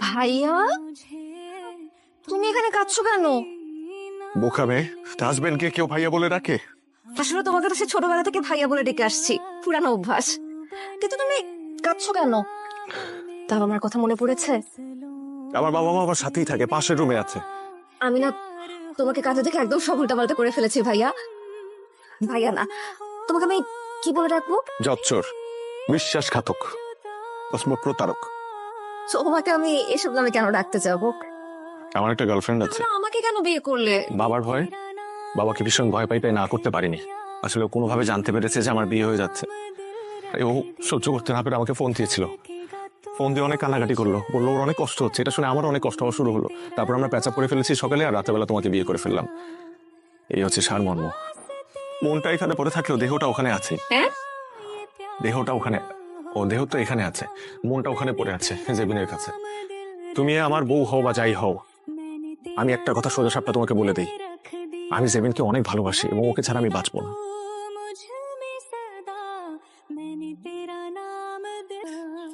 ভাইয়া, তুমি এখানে কাঁদছো কেন? বোকা মেয়ে, হাজবেন্ডকে কেউ ভাইয়া বলে ডাকে? আসলে তোমাকে তো সে ছোটবেলা থেকে ভাইয়া বলে ডেকে আসছি, পুরানো অভ্যাস। কিন্তু তুমি কাঁদছো কেন? তার আমার কথা মনে পড়েছে? আমার বাবা মা আমার সাথেই থাকে, পাশের রুমে আছে। আমি না তোমাকে কাঁদতে দেখে একদম সব উল্টাপাল্টা করে ফেলেছি ভাইয়া। ভাইয়া না, তোমাকে আমি কি বলে ডাকবো? জচ্চর, বিশ্বাসঘাতক, প্রতারক। তোমাকে আমি এসব নামে কেন ডাকতে যাবো? আমার একটা গার্লফ্রেন্ড আছে। তোমরা আমাকে কেন বিয়ে করলে? বাবার ভয়, বাবাকে ভীষণ ভয় পাই, তাই না করতে পারিনি। আসলে ও কোনোভাবে জানতে পেরেছে যে আমার বিয়ে হয়ে যাচ্ছে। ও সহ্য করতে না পেরে আমাকে ফোন দিয়েছিল। ফোন দিয়ে অনেক কান্নাকাটি করলো, বললো ওর অনেক কষ্ট হচ্ছে। এটা শুনে আমার অনেক কষ্ট হওয়া শুরু হলো। তারপর আমরা প্যাচ আপ করে ফেলেছি সকালে, আর রাতেবেলা তোমাকে বিয়ে করে ফেললাম। এই হচ্ছে সারমর্ম। মনটা এখানে পড়ে থাকলেও দেহটা ওখানে আছে। হ্যাঁ, দেহটা ওখানে, ও দেহ তো এখানে আছে, মনটা ওখানে পড়ে আছে জেবিনের কাছে। তুমি আমার বউ হও বা যাই হও, আমি একটা কথা সোজা সাপটা তোমাকে বলে দেই, আমি জেবিনকে অনেক ভালোবাসি এবং ওকে ছাড়া আমি বাঁচবো না।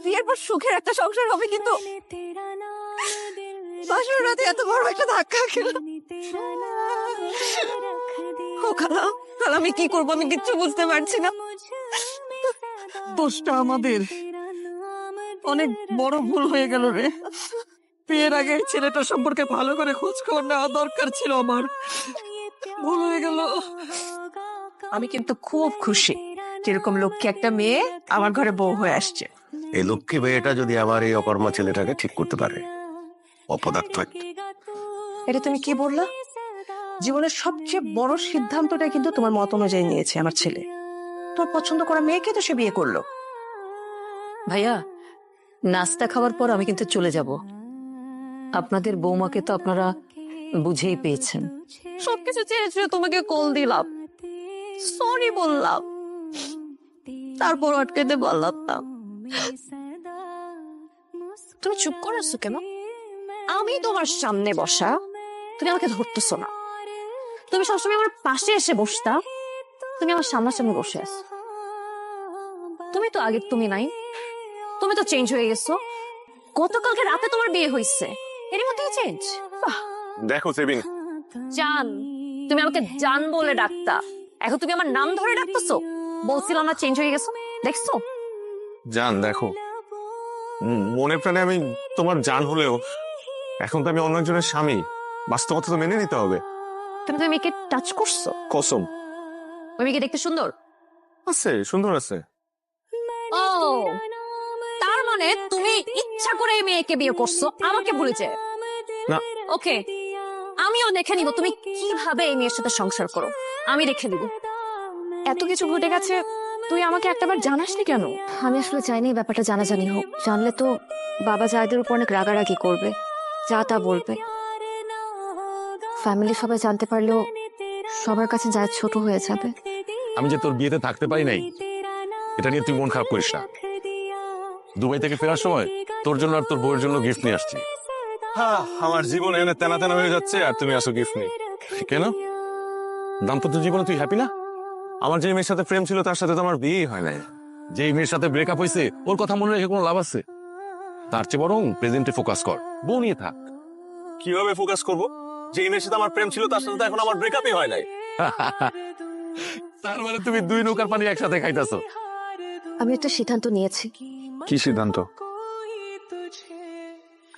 বিয়ের পর সুখের একটা সংসার হবে, কিন্তু বাসর রাতে এত বড় একটা ধাক্কা খেলো। ও খালা, খালা আমি কি করবো, আমি কিচ্ছু বুঝতে পারছি না। দোষটা আমাদের, অনেক বড় ভুল হয়ে গেল রে। বিয়ের আগে এই ছেলেটা সম্পর্কে ভালো করে খোঁজ খবর নেওয়া দরকার ছিল আমার, ভুল হয়ে গেল। আমি কিন্তু খুব খুশি যেরকম লক্ষ্মী একটা মেয়ে আমার ঘরে বউ হয়ে আসছে। এই লক্ষ্মী মেয়েটা যদি আবার এই অকর্মা ছেলেটাকে ঠিক করতে পারে, অপদার্থ একটা। এটা তুমি কি বললা? জীবনের সবচেয়ে বড় সিদ্ধান্তটা কিন্তু তোমার মত অনুযায়ী নিয়েছে আমার ছেলে। তোর পছন্দ করা মেয়েকে তো সে বিয়ে করলো। ভাইয়া, নাস্তা খাওয়ার পর আমি কিন্তু চলে যাব। আপনাদের বৌমাকে তো আপনারা বুঝেই পেয়েছেন। সবকিছু চেয়েছে, তোমাকে কল দিলাম, সরি বললাম, তারপর আটকাতে পারলাম না। তুমি চুপ করে আছো কেন? আমি তোমার সামনে বসা, তুমি আমাকে ধরতেছো না। তুমি সবসময় আমার পাশে এসে বসতা, তুমি আমার সামনাসামনি বসে আছো। তুমি তো আগে তুমি নাই, তুমি তো চেঞ্জ হয়ে গেছো। গতকালকে রাতে তোমার বিয়ে হয়েছে, এর মধ্যে চেঞ্জ। দেখো জেবিন, জান, তুমি আমাকে জান বলে ডাকতা, এখন তুমি আমার নাম ধরে ডাকতেছো। বলছিলাম না চেঞ্জ হয়ে গেছো, দেখছো? জান দেখো, মনে প্রাণে আমি তোমার জান হলেও এখন তো আমি অন্য একজনের স্বামী। বাস্তবতা তো মেনে নিতে হবে। তুমি তো মেয়েকে টাচ করছো। কসম। ওই মেয়েকে দেখতে সুন্দর আছে, সুন্দর আছে। ও, তার মানে তুমি ইচ্ছা করে এই মেয়েকে বিয়ে করছো আমাকে ভুলেছে না। ওকে, আমিও দেখে নিব তুমি কিভাবে এই মেয়ের সাথে সংসার করো, আমি দেখে নিব। এত কিছু ঘটে গেছে, তুই আমাকে একটাবার জানাসনি কেন? আমি আসলে চাইনি এই ব্যাপারটা জানাজানি হোক। জানলে তো বাবা জায়দের উপর অনেক রাগারাগি করবে, যা তা বলবে। ফ্যামিলি সবাই জানতে পারলেও সবার কাছে জায়দ ছোট হয়ে যাবে। আমি যে তোর বিয়েতে থাকতে পারি নাই, এটা নিয়ে তুই মন খারাপ করিস না। দুবাই থেকে ফেরার সময় তোর জন্য আর তোর বউয়ের জন্য গিফট নিয়ে আসছি। হ্যাঁ, আমার জীবন এখানে তেনা তেনা হয়ে যাচ্ছে আর তুমি আসো গিফট নিয়ে। কেন? দাম্পত্য জীবনে তুই হ্যাপি না? আমার যে মেয়ের সাথে প্রেম ছিল তার সাথে তো আমার বিয়ে হয় নাই। যে মেয়ের সাথে ব্রেকআপ হয়েছে ওর কথা মনে রেখে কোনো লাভ আছে? তার চেয়ে বরং প্রেজেন্টে ফোকাস কর, বউ নিয়ে থাক। কিভাবে ফোকাস করব? যে মেয়ের সাথে আমার প্রেম ছিল তার সাথে তো এখন আমার ব্রেকআপই হয় নাই। তার মানে তুমি দুই নৌকার পানি একসাথে খাইতেছো। আমি একটা সিদ্ধান্ত নিয়েছি। কি সিদ্ধান্ত?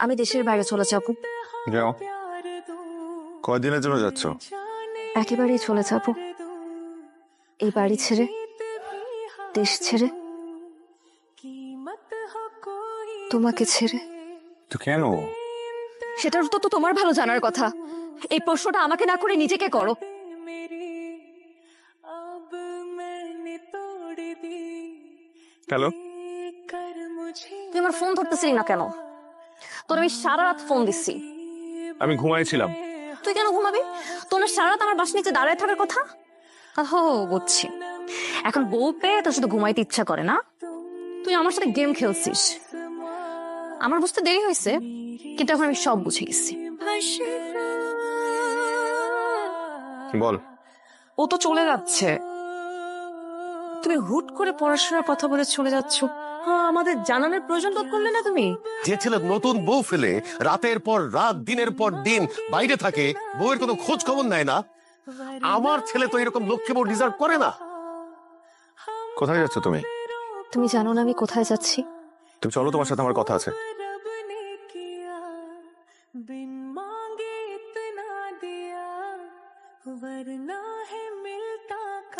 আমি দেশের বাইরে চলে যাব। যাও। কয়দিনের জন্য যাচ্ছ? একেবারেই চলে যাব, এই বাড়ি ছেড়ে, দেশ ছেড়ে, তোমাকে ছেড়ে। তো কেন? সেটার তো তোমার ভালো জানার কথা। এই প্রশ্নটা আমাকে না করে নিজেকে করো। হ্যালো, তুই আমার ফোন ধরতেছিলি না কেন? তোর আমি সারা রাত ফোন দিচ্ছি। আমি ঘুমাইছিলাম। তুই কেন ঘুমাবি? তোর না সারা রাত আমার বাস নিচে দাঁড়ায় থাকার কথা। ও বুঝছি, এখন বউ পেয়ে তোর শুধু ঘুমাইতে ইচ্ছা করে না। তুই আমার সাথে গেম খেলছিস। আমার বুঝতে দেরি হয়েছে, কিন্তু এখন আমি সব বুঝে গেছি। বল। ও তো চলে যাচ্ছে, তুমি হুট করে পড়াশোনার কথা বলে চলে যাচ্ছ, আমাদের জানানোর প্রয়োজন বোধ করলে না তুমি? যে ছেলে নতুন বউ ফেলে রাতের পর রাত দিনের পর দিন বাইরে থাকে, বউয়ের কোনো খোঁজ খবর নেয় না, আমার ছেলে তো এরকম লক্ষ্যে বউ ডিজার্ভ করে না। কোথায় যাচ্ছ তুমি? তুমি জানো না আমি কোথায় যাচ্ছি? তুমি চলো, তোমার সাথে আমার কথা আছে।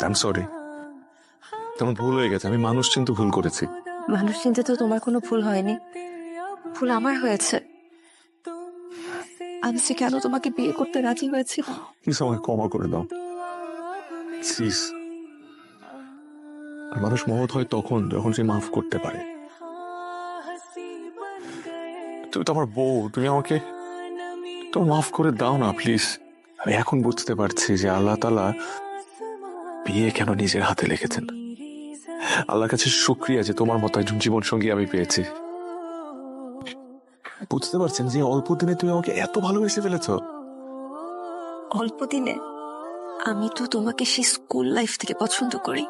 আই এম সরি, তোমার ভুল হয়ে গেছে। আমি মানুষ চিনতে ভুল করেছি। মানুষ চিনতে তো তোমার কোনো ভুল হয়নি, ভুল আমার হয়েছে। আমি যে কেন তোমাকে বিয়ে করতে রাজি হয়েছি। প্লিজ আমাকে ক্ষমা করে দাও প্লিজ। আর মানুষ মহৎ হয় তখন যখন সে মাফ করতে পারে। তুমি তো আমার বউ, তুমি আমাকে তো মাফ করে দাও না প্লিজ। আমি এখন বুঝতে পারছি যে আল্লাহ তাআলা বিয়ে কেন নিজের হাতে লিখেছেন। আল্লাহর কাছে শুকরিয়া যে তোমার মতো একজন জীবন সঙ্গী আমি পেয়েছি। বুঝতে পারছেন যে অল্প দিনে তুমি আমাকে এত ভালোবেসে ফেলেছো। অল্প দিনে? আমি তো তোমাকে সেই স্কুল লাইফ থেকে পছন্দ করি।